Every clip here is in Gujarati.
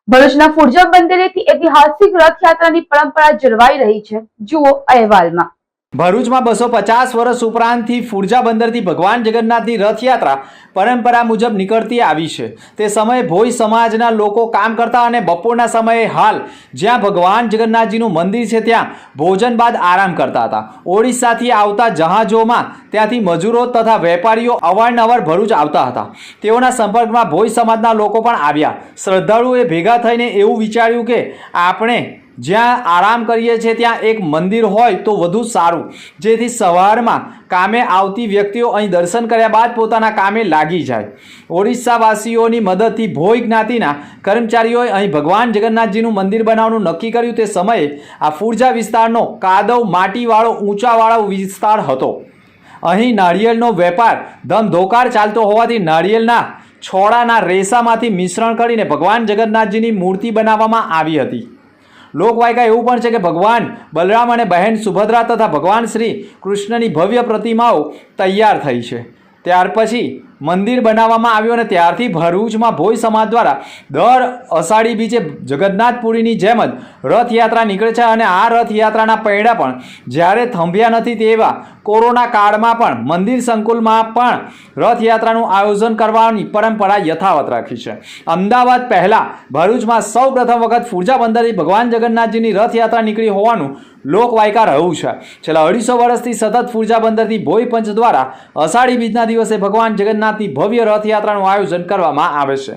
ભરૂચના ફુરજા બંદરેથી ઐતિહાસિક રથયાત્રાની પરંપરા જળવાઈ રહી છે. જુઓ અહેવાલમાં. ભરૂચમાં 250 વર્ષ ઉપરાંતથી ફુરજા બંદરથી ભગવાન જગન્નાથની રથયાત્રા પરંપરા મુજબ નીકળતી આવી છે. તે સમયે ભોઈ સમાજના લોકો કામ કરતા અને બપોરના સમયે હાલ જ્યાં ભગવાન જગન્નાથજીનું મંદિર છે ત્યાં ભોજન બાદ આરામ કરતા હતા. ઓડિશાથી આવતા જહાજોમાં ત્યાંથી મજૂરો તથા વેપારીઓ અવારનવાર ભરૂચ આવતા હતા. તેઓના સંપર્કમાં ભોઈ સમાજના લોકો પણ આવ્યા. શ્રદ્ધાળુઓએ ભેગા થઈને એવું વિચાર્યું કે આપણે જ્યાં આરામ કરીએ છીએ ત્યાં એક મંદિર હોય તો વધુ સારું, જેથી સવારમાં કામે આવતી વ્યક્તિઓ અહીં દર્શન કર્યા બાદ પોતાના કામે લાગી જાય. ઓડિશાવાસીઓની મદદથી ભોઈ જ્ઞાતિના કર્મચારીઓએ અહીં ભગવાન જગન્નાથજીનું મંદિર બનાવવાનું નક્કી કર્યું. તે સમયે આ ફુરજા વિસ્તારનો કાદવ માટીવાળો ઊંચાવાળો વિસ્તાર હતો. અહીં નાળિયેરનો વેપાર ધમધોકાર ચાલતો હોવાથી નાળિયેરના છોડાના રેસામાંથી મિશ્રણ કરીને ભગવાન જગન્નાથજીની મૂર્તિ બનાવવામાં આવી હતી. લોકવાયકા એવું પણ છે કે ભગવાન બલરામ અને બહેન સુભદ્રા તથા ભગવાન શ્રી કૃષ્ણની ભવ્ય પ્રતિમાઓ તૈયાર થઈ છે. ત્યાર પછી મંદિર બનાવવામાં આવ્યું અને ત્યારથી ભરૂચમાં ભોઈ સમાજ દ્વારા દર અષાઢી બીજે જગન્નાથપુરીની જેમ જ રથયાત્રા નીકળે છે. અને આ રથયાત્રાના પૈડા પણ જ્યારે થંભ્યા નથી તેવા કોરોના કાળમાં પણ મંદિર સંકુલમાં પણ રથયાત્રાનું આયોજન કરવાની પરંપરા યથાવત રાખી છે. અમદાવાદ પહેલાં ભરૂચમાં સૌ પ્રથમ વખત ફુરજા બંદરથી ભગવાન જગન્નાથજીની રથયાત્રા નીકળી હોવાનું લોકવાયકા રહ્યું છે. છેલ્લા 250 વર્ષથી સતત ફુરજા બંદરથી ભોઈ પંચ દ્વારા અષાઢી બીજના દિવસે ભગવાન જગન્નાથની ભવ્ય રથયાત્રાનું આયોજન કરવામાં આવે છે.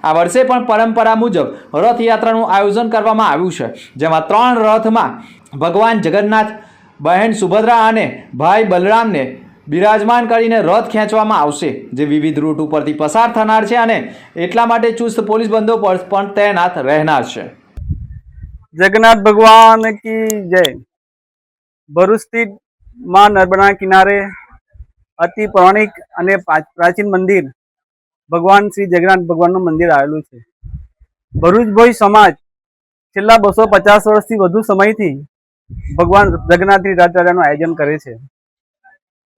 આ વર્ષે પણ પરંપરા મુજબ રથયાત્રાનું આયોજન કરવામાં આવ્યું છે, જેમાં 3 રથમાં ભગવાન જગન્નાથ, બહેન સુભદ્રા અને ભાઈ બલરામને બિરાજમાન કરીને રથ ખેંચવામાં આવશે, જે વિવિધ રૂટ ઉપરથી પસાર થનાર છે અને એટલા માટે ચુસ્ત પોલીસ બંદોબસ્ત પણ તૈનાત રહેનાર છે. जगन्नाथ भगवान की जय। भरूच स्थित मां नर्मदा किनारे अति पौराणिक અને પ્રાચીન મંદિર ભગવાન શ્રી જગન્નાથ ભગવાનનું મંદિર આવેલું છે. ભરૂચ ભોઈ સમાજ છેલ્લા 250 વર્ષથી વધુ સમયથી ભગવાન જગન્નાથની રથયાત્રાનું આયોજન કરે છે.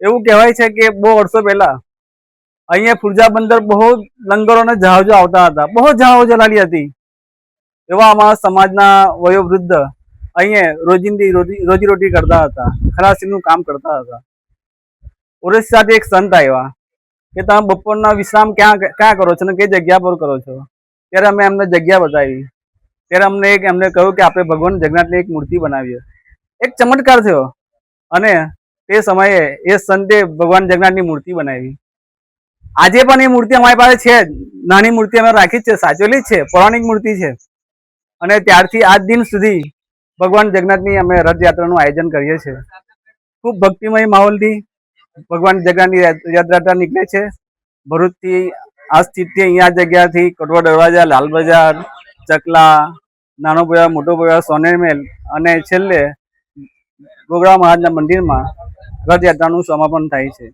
એવું કહેવાય છે કે બહુ વર્ષો પહેલા અહીંયા ફુરજા બંદર બહુ લંગરો અને જહાજો આવતા હતા, બહુ જહાજો ચલાલી હતી. એવા અમારા સમાજના વયોવૃદ્ધ અહીંયા રોજીરોટી કરતા હતા, ખલાસીનું કામ કરતા હતા. ઓડિશાથી એક સંત આવ્યા કે તમે બપોરના વિશ્રામ ક્યાં કરો છો ને કઈ જગ્યા પર કરો છો? ત્યારે અમે એમને જગ્યા બતાવી. ત્યારે એમને કહ્યું કે આપણે ભગવાન જગન્નાથની એક મૂર્તિ બનાવીએ. એક ચમત્કાર થયો અને તે સમયે એ સંતે ભગવાન જગન્નાથની મૂર્તિ બનાવી. આજે પણ એ મૂર્તિ અમારી પાસે છે, નાની મૂર્તિ અમે રાખી જ છે, સાચવેલી જ છે, પૌરાણિક મૂર્તિ છે. અને ત્યારથી આજ દિન સુધી ભગવાન જગન્નાથની અમે રથયાત્રાનું આયોજન કરીએ છીએ. ખૂબ ભક્તિમય માહોલથી ભગવાન જગન્નાથની રથયાત્રા નીકળે છે. ભરૂચથી આ સ્થિતથી અહીંયા જગ્યાથી કટવા દરવાજા, લાલ બજાર, ચકલા, નાનો બજાર, મોટો બજાર, સોનેરમેલ અને છેલ્લે ગોગરા મહારાજના મંદિરમાં રથયાત્રાનું સમાપન થાય છે.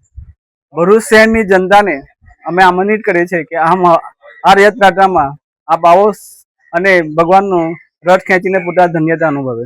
ભરૂચ શહેરની જનતાને અમે આમંત્રિત કરીએ છીએ કે આ રથયાત્રામાં આપ આવો અને ભગવાનનો રથ ખેંચીને પોતાની ધન્યતા અનુભવે.